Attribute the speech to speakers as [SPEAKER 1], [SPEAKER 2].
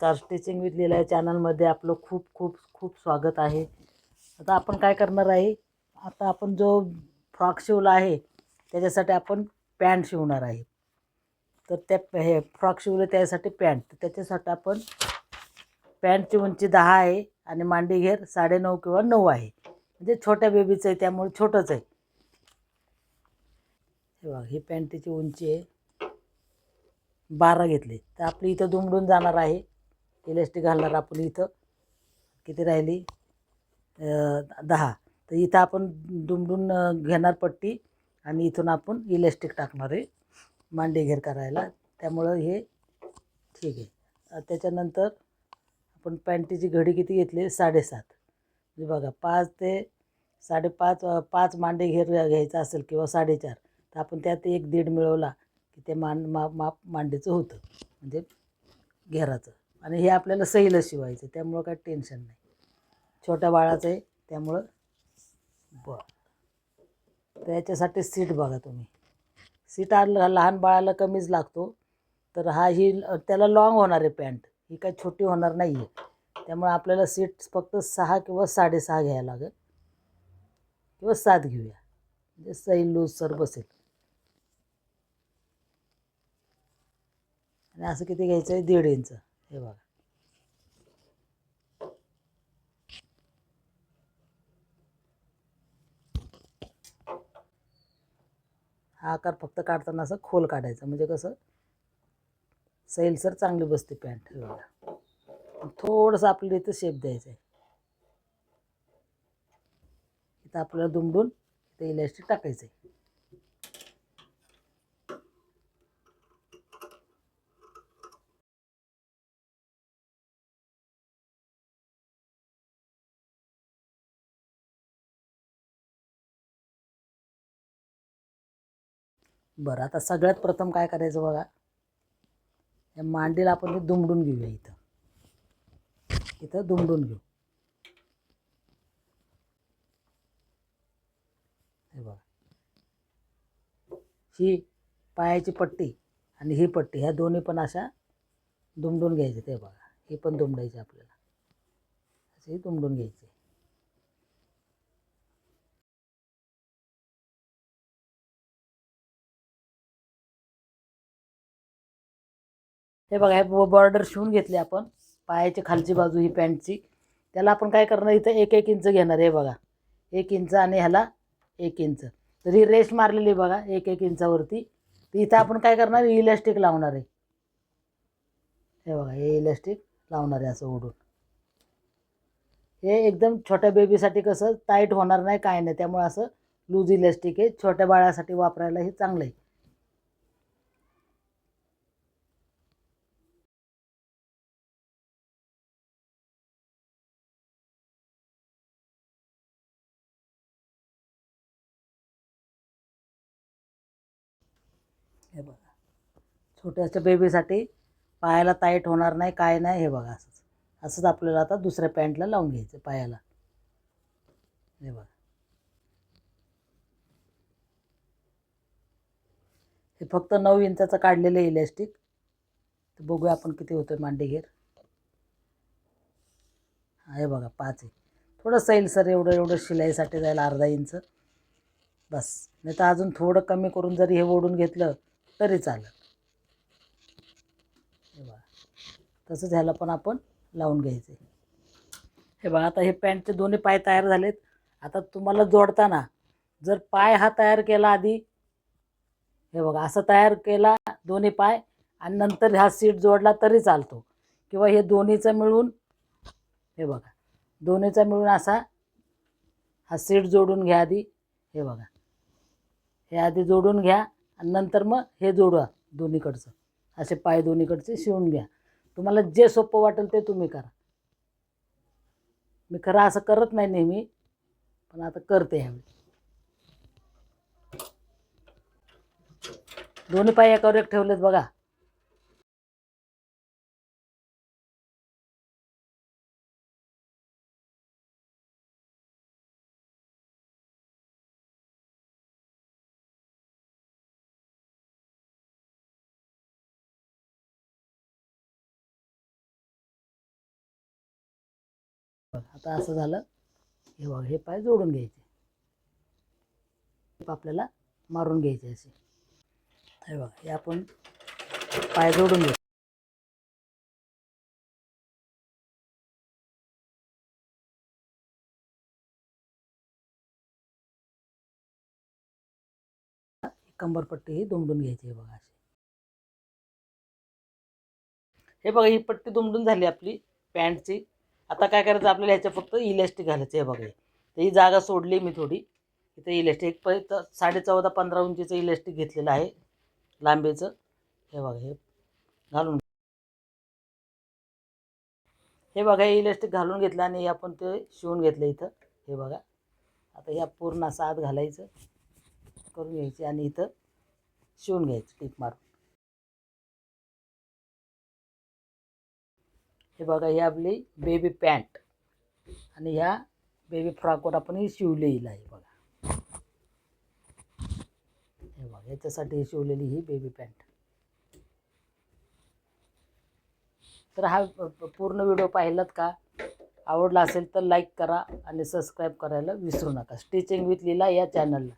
[SPEAKER 1] नमस्कार. Stitching with लीला या चॅनलमध्ये आपलं खूप खूप खूप स्वागत आहे. आता आपण काय करणार आहे, आता आपण जो फ्रॉक शिवला आहे त्याच्यासाठी आपण पॅन्ट शिवणार आहे. तर त्या हे फ्रॉक शिवले त्यासाठी पॅन्ट, त्याच्यासाठी आपण पॅन्टची उंची 10 आहे आणि मांडी घेर 9.5 किंवा 9 आहे. म्हणजे छोट्या बेबीचं आहे त्यामुळे छोटंच आहे. हे बघा, ही पॅन्टची उंची आहे 12 घेतली. तर आपली इथं दुमडून जाणार आहे. इलास्टिक घालणार आपण इथं. किती राहिली? 10. तर इथं आपण दुमडून घेणार पट्टी आणि इथून आपण इलास्टिक टाकणार आहे मांडी घेर करायला. त्यामुळं हे ठीक आहे. त्याच्यानंतर आपण पॅन्टीची घडी किती घेतली? 7.5. म्हणजे बघा 5 ते 5.5 5 मांडी घेर घ्यायचा असेल किंवा 4.5, तर आपण त्यात 1-1.5 मिळवला की ते माप मांडीचं होतं, म्हणजे घेराचं. आणि हे आपल्याला सैल शिवायचं, त्यामुळं काही टेन्शन नाही. छोट्या बाळाचं आहे त्यामुळं तर याच्यासाठी सीट बघा तुम्ही. सीट लहान बाळाला कमीच लागतो. तर ही त्याला लॉंग होणार आहे पॅन्ट, ही काही छोटी होणार नाही आहे. त्यामुळे आपल्याला सीट फक्त 6 किंवा 6.5 घ्यायला लागेल किंवा 7 घेऊया, म्हणजे सैल लूज सर बसेल. आणि असं किती घ्यायचं आहे? 1.5 इंच. हे बघा, हा आकार फक्त काढताना असं खोल काढायचा, म्हणजे कसं सैलसर चांगली बसते पॅन्ट. हे बघा, थोडंसं आपल्याला इथं शेप द्यायचं आहे. इथं आपल्याला दुमडून इथं इलास्टिक टाकायचं आहे. बरं, आता सगळ्यात प्रथम काय करायचं बघा, या मांडीला आपण दुमडून घेऊया. इथं दुमडून घेऊ. हे बघा, ही पायाची पट्टी आणि ही पट्टी, ह्या दोन्ही पण अशा दुमडून घ्यायचे. ते बघा, ही पण दुमडायची आपल्याला, अशी दुमडून घ्यायची. हे बघा, हे बॉर्डर शिवून घेतली आपण. पायाची खालची बाजू ही पॅन्टची, त्याला आपण काय करणार, इथं 1-1 इंच घेणार. हे बघा, 1 इंच आणि ह्याला 1 इंच. तर ही रेष मारलेली बघा 1-1 इंचावरती. तर इथं आपण काय करणार, इलास्टिक लावणार आहे. हे बघा, हे इलास्टिक लावणार आहे असं ओढून. हे एकदम छोट्या बेबीसाठी कसं टाईट होणार नाही, काय नाही, त्यामुळे असं लूज इलास्टिक आहे. छोट्या बाळासाठी वापरायला हे चांगलं आहे. हे बघा, छोट्याच्या बेबीसाठी पायाला टाईट होणार नाही, काय नाही. हे बघा, असंच आपल्याला आता दुसऱ्या पॅन्टला लावून घ्यायचं पायाला. हे बघा, हे फक्त 9 इंचाचं काढलेलं इलास्टिक. तर बघूया आपण किती होतं मांडी घेर. हे बघा 5 आहे. थोडं सैल सर एवढं शिलाईसाठी जायला 1/2 इंच बस. नाही तर अजून थोडं कमी करून जरी हे ओढून घेतलं तरी चालेल. हे बघा, तसंच ह्याला पण आपण लावून घ्यायचं. हे बघा, आता हे पॅन्टचे दोन्ही पाय तयार झालेत. आता तुम्हाला जोडताना जर पाय हा तयार केला आधी, हे बघा असं तयार केला दोन्ही पाय, आणि नंतर हा सीट जोडला तरी चालतो. किंवा हे दोन्हीचं मिळून, हे बघा, दोन्हीचा मिळून असा हा सीट जोडून घ्या आधी. हे बघा, हे आधी जोडून घ्या आणि नंतर मग हे जोडा दोन्हीकडचं. असे पाय दोन्हीकडचे शिवून घ्या. तुम्हाला जे सोपं वाटेल ते तुम्ही करा. मी खरं असं करत नाही नेहमी, पण आता करते ह्यावेळी. दोन्ही पाय एकावर एक ठेवलेत बघा. आता असं झालं. हे बघा, हे पाय जोडून घ्यायचे, आपल्याला मारून घ्यायचे असे. हे बघा, हे आपण पाय जोडून घ्यायचे. कंबरपट्टी ही दुमडून घ्यायची. हे बघा अशी. हे बघा, ही पट्टी दुमडून झाली आपली पॅन्टची. आता काय करायचं आपल्याला ह्याच्या फक्त इलॅस्टिक घालायचं. हे बघा, तर ही जागा सोडली मी थोडी. इथं इलॅस्टिक 14.5-15 इंचीचं इलॅस्टिक घेतलेलं आहे लांबीचं. हे बघा, हे घालून, हे बघा, हे इलॅस्टिक घालून घेतलं आणि आपण ते शिवून घेतलं इथं. हे बघा, आता ह्या पूर्ण असं आत घालायचं, करून घ्यायची आणि इथं शिवून घ्यायचं टीप मारून. हे बघा, ही आपली बेबी पॅन्ट आणि ह्या बेबी फ्रॉकवर आपण ही शिवलेली आहे. बघा, हे बघा, याच्यासाठी शिवलेली ही बेबी पॅन्ट. तर हा पूर्ण व्हिडिओ पाहिलात का? आवडला असेल तर लाईक करा आणि सबस्क्राईब करायला विसरू नका. स्टिचिंग विथ लीला या चॅनलला